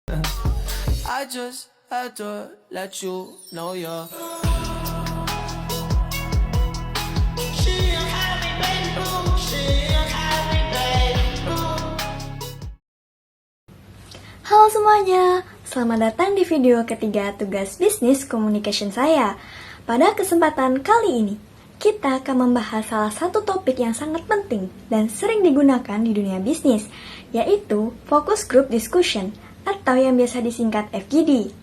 I just had to let you know you're Halo semuanya, selamat datang di video ketiga tugas bisnis communication saya. Pada kesempatan kali ini, kita akan membahas salah satu topik yang sangat penting dan sering digunakan di dunia bisnis, yaitu Focus Group Discussion atau yang biasa disingkat FGD.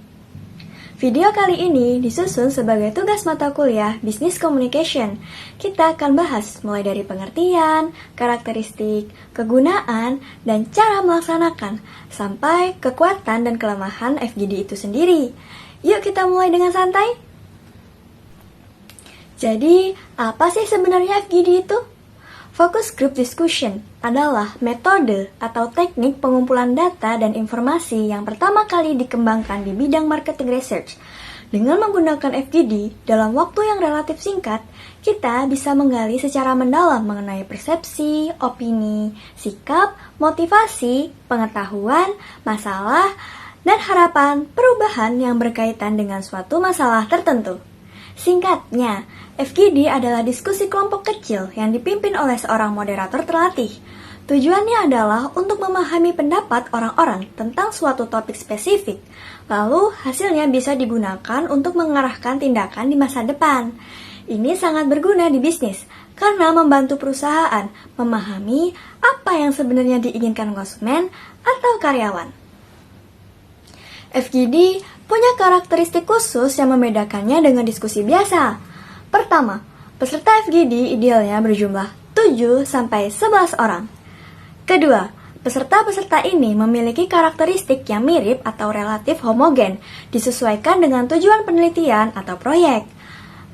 Video kali ini disusun sebagai tugas mata kuliah Business Communication. Kita akan bahas mulai dari pengertian, karakteristik, kegunaan, dan cara melaksanakan, sampai kekuatan dan kelemahan FGD itu sendiri. Yuk kita mulai dengan santai. Jadi, apa sih sebenarnya FGD itu? Focus Group Discussion adalah metode atau teknik pengumpulan data dan informasi yang pertama kali dikembangkan di bidang marketing research. Dengan menggunakan FGD dalam waktu yang relatif singkat, kita bisa menggali secara mendalam mengenai persepsi, opini, sikap, motivasi, pengetahuan, masalah, dan harapan perubahan yang berkaitan dengan suatu masalah tertentu. Singkatnya, FGD adalah diskusi kelompok kecil yang dipimpin oleh seorang moderator terlatih. Tujuannya adalah untuk memahami pendapat orang-orang tentang suatu topik spesifik, lalu hasilnya bisa digunakan untuk mengarahkan tindakan di masa depan. Ini sangat berguna di bisnis, karena membantu perusahaan memahami apa yang sebenarnya diinginkan konsumen atau karyawan. FGD punya karakteristik khusus yang membedakannya dengan diskusi biasa. Pertama, peserta FGD idealnya berjumlah 7-11 orang. Kedua, peserta-peserta ini memiliki karakteristik yang mirip atau relatif homogen, disesuaikan dengan tujuan penelitian atau proyek.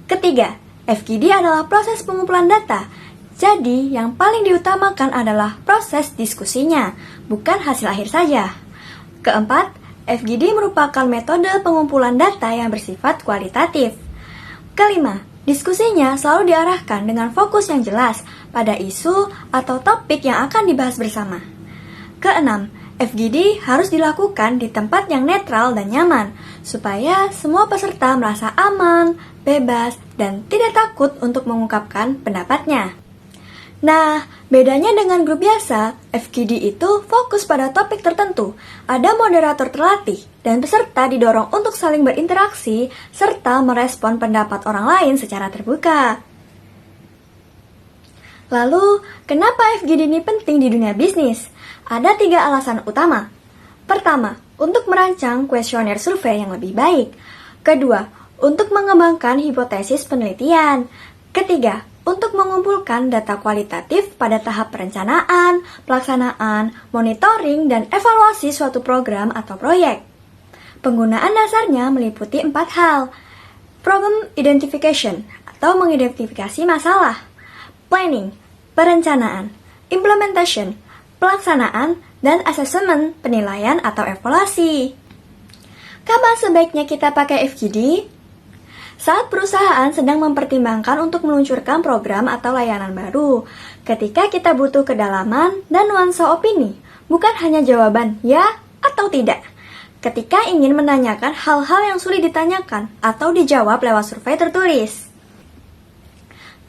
Ketiga, FGD adalah proses pengumpulan data. Jadi, yang paling diutamakan adalah proses diskusinya, bukan hasil akhir saja. Keempat, FGD merupakan metode pengumpulan data yang bersifat kualitatif. Kelima, diskusinya selalu diarahkan dengan fokus yang jelas pada isu atau topik yang akan dibahas bersama. Keenam, FGD harus dilakukan di tempat yang netral dan nyaman, supaya semua peserta merasa aman, bebas, dan tidak takut untuk mengungkapkan pendapatnya. Nah, bedanya dengan grup biasa, FGD itu fokus pada topik tertentu, ada moderator terlatih, dan peserta didorong untuk saling berinteraksi, serta merespon pendapat orang lain secara terbuka. Lalu, kenapa FGD ini penting di dunia bisnis? Ada 3 alasan utama. Pertama, untuk merancang kuesioner survei yang lebih baik. Kedua, untuk mengembangkan hipotesis penelitian. Ketiga, untuk mengumpulkan data kualitatif pada tahap perencanaan, pelaksanaan, monitoring, dan evaluasi suatu program atau proyek. Penggunaan dasarnya meliputi 4 hal. Problem identification atau mengidentifikasi masalah. Planning, perencanaan. Implementation, pelaksanaan, dan assessment, penilaian atau evaluasi. Kapan sebaiknya kita pakai FGD? Saat perusahaan sedang mempertimbangkan untuk meluncurkan program atau layanan baru, ketika kita butuh kedalaman dan nuansa opini, bukan hanya jawaban ya atau tidak. Ketika ingin menanyakan hal-hal yang sulit ditanyakan atau dijawab lewat survei tertulis.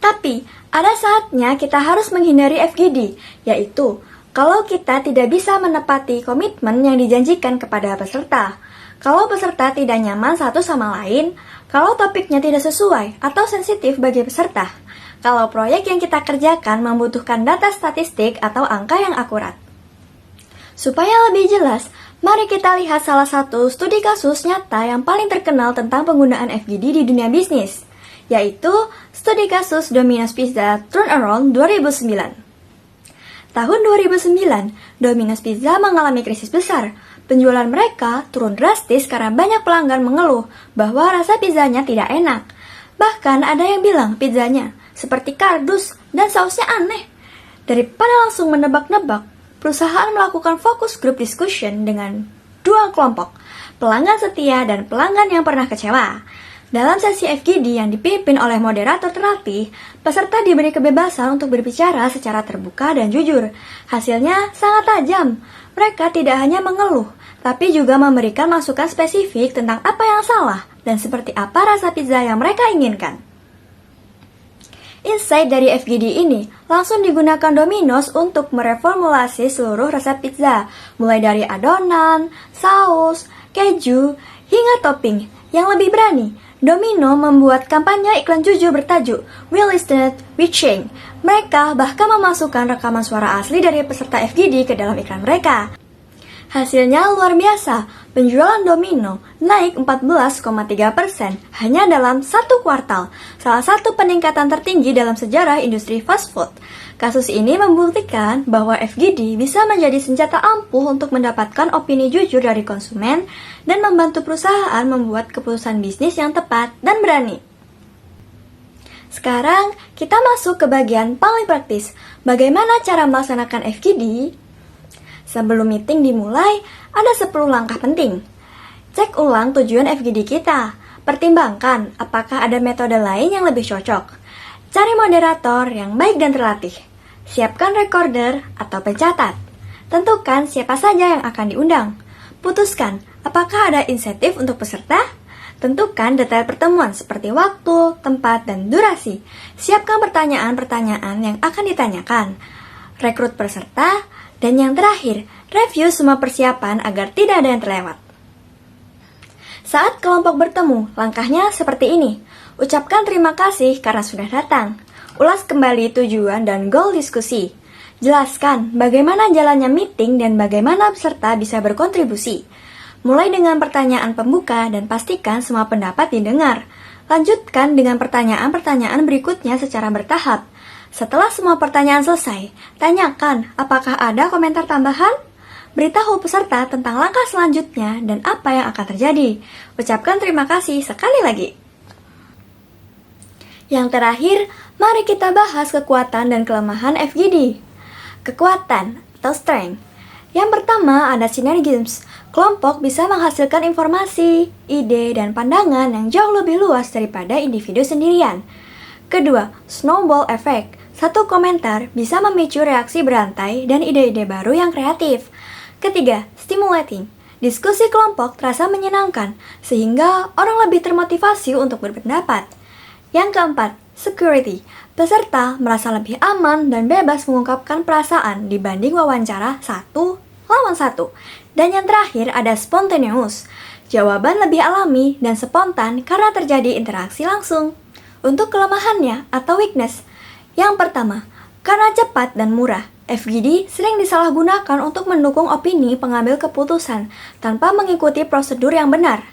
Tapi, ada saatnya kita harus menghindari FGD, yaitu kalau kita tidak bisa menepati komitmen yang dijanjikan kepada peserta. Kalau peserta tidak nyaman satu sama lain, kalau topiknya tidak sesuai atau sensitif bagi peserta, kalau proyek yang kita kerjakan membutuhkan data statistik atau angka yang akurat. Supaya lebih jelas, mari kita lihat salah satu studi kasus nyata yang paling terkenal tentang penggunaan FGD di dunia bisnis, yaitu studi kasus Domino's Pizza Turnaround 2009. Tahun 2009, Domino's Pizza mengalami krisis besar. Penjualan mereka turun drastis karena banyak pelanggan mengeluh bahwa rasa pizzanya tidak enak. Bahkan ada yang bilang pizzanya seperti kardus dan sausnya aneh. Daripada langsung menebak-nebak, perusahaan melakukan focus group discussion dengan 2 kelompok, pelanggan setia dan pelanggan yang pernah kecewa. Dalam sesi FGD yang dipimpin oleh moderator terlatih, peserta diberi kebebasan untuk berbicara secara terbuka dan jujur. Hasilnya sangat tajam. Mereka tidak hanya mengeluh, tapi juga memberikan masukan spesifik tentang apa yang salah dan seperti apa rasa pizza yang mereka inginkan. Insight dari FGD ini langsung digunakan Domino's untuk mereformulasi seluruh resep pizza, mulai dari adonan, saus, keju, hingga topping. Yang lebih berani, Domino membuat kampanye iklan jujur bertajuk "We Listened, We Changed". Mereka bahkan memasukkan rekaman suara asli dari peserta FGD ke dalam iklan mereka. Hasilnya luar biasa, penjualan Domino naik 14,3% hanya dalam satu kuartal, salah satu peningkatan tertinggi dalam sejarah industri fast food. Kasus ini membuktikan bahwa FGD bisa menjadi senjata ampuh untuk mendapatkan opini jujur dari konsumen dan membantu perusahaan membuat keputusan bisnis yang tepat dan berani. Sekarang, kita masuk ke bagian paling praktis. Bagaimana cara melaksanakan FGD? Sebelum meeting dimulai, ada 10 langkah penting. Cek ulang tujuan FGD kita. Pertimbangkan apakah ada metode lain yang lebih cocok. Cari moderator yang baik dan terlatih. Siapkan recorder atau pencatat. Tentukan siapa saja yang akan diundang. Putuskan apakah ada insentif untuk peserta. Tentukan detail pertemuan seperti waktu, tempat, dan durasi. Siapkan pertanyaan-pertanyaan yang akan ditanyakan. Rekrut peserta. Dan yang terakhir, review semua persiapan agar tidak ada yang terlewat. Saat kelompok bertemu, langkahnya seperti ini. Ucapkan terima kasih karena sudah datang. Ulas kembali tujuan dan goal diskusi. Jelaskan bagaimana jalannya meeting dan bagaimana peserta bisa berkontribusi. Mulai dengan pertanyaan pembuka dan pastikan semua pendapat didengar. Lanjutkan dengan pertanyaan-pertanyaan berikutnya secara bertahap. Setelah semua pertanyaan selesai, tanyakan apakah ada komentar tambahan? Beritahu peserta tentang langkah selanjutnya dan apa yang akan terjadi. Ucapkan terima kasih sekali lagi. Yang terakhir, mari kita bahas kekuatan dan kelemahan FGD. Kekuatan atau strength. Yang pertama ada synergism. Kelompok bisa menghasilkan informasi, ide, dan pandangan yang jauh lebih luas daripada individu sendirian. Kedua, snowball effect. Satu komentar bisa memicu reaksi berantai dan ide-ide baru yang kreatif. Ketiga, stimulating. Diskusi kelompok terasa menyenangkan, sehingga orang lebih termotivasi untuk berpendapat. Yang keempat, security. Peserta merasa lebih aman dan bebas mengungkapkan perasaan dibanding wawancara satu lawan satu. Dan yang terakhir ada spontaneous. Jawaban lebih alami dan spontan karena terjadi interaksi langsung. Untuk kelemahannya atau weakness, yang pertama, karena cepat dan murah, FGD sering disalahgunakan untuk mendukung opini pengambil keputusan tanpa mengikuti prosedur yang benar.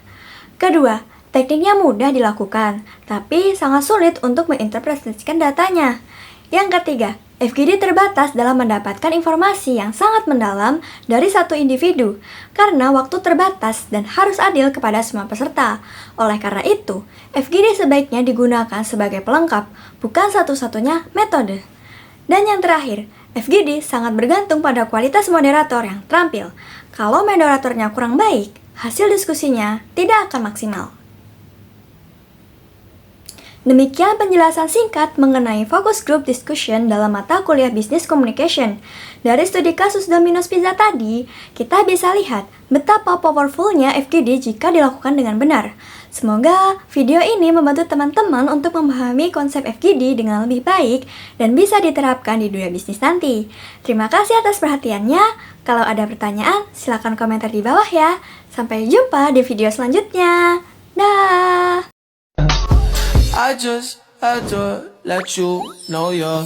Kedua, tekniknya mudah dilakukan, tapi sangat sulit untuk menginterpretasikan datanya. Yang ketiga, FGD terbatas dalam mendapatkan informasi yang sangat mendalam dari satu individu karena waktu terbatas dan harus adil kepada semua peserta. Oleh karena itu, FGD sebaiknya digunakan sebagai pelengkap, bukan satu-satunya metode. Dan yang terakhir, FGD sangat bergantung pada kualitas moderator yang terampil. Kalau moderatornya kurang baik, hasil diskusinya tidak akan maksimal. Demikian penjelasan singkat mengenai focus group discussion dalam mata kuliah Business Communication. Dari studi kasus Domino's Pizza tadi, kita bisa lihat betapa powerfulnya FGD jika dilakukan dengan benar. Semoga video ini membantu teman-teman untuk memahami konsep FGD dengan lebih baik dan bisa diterapkan di dunia bisnis nanti. Terima kasih atas perhatiannya. Kalau ada pertanyaan, silakan komentar di bawah ya. Sampai jumpa di video selanjutnya. Dah. I just had to let you know you're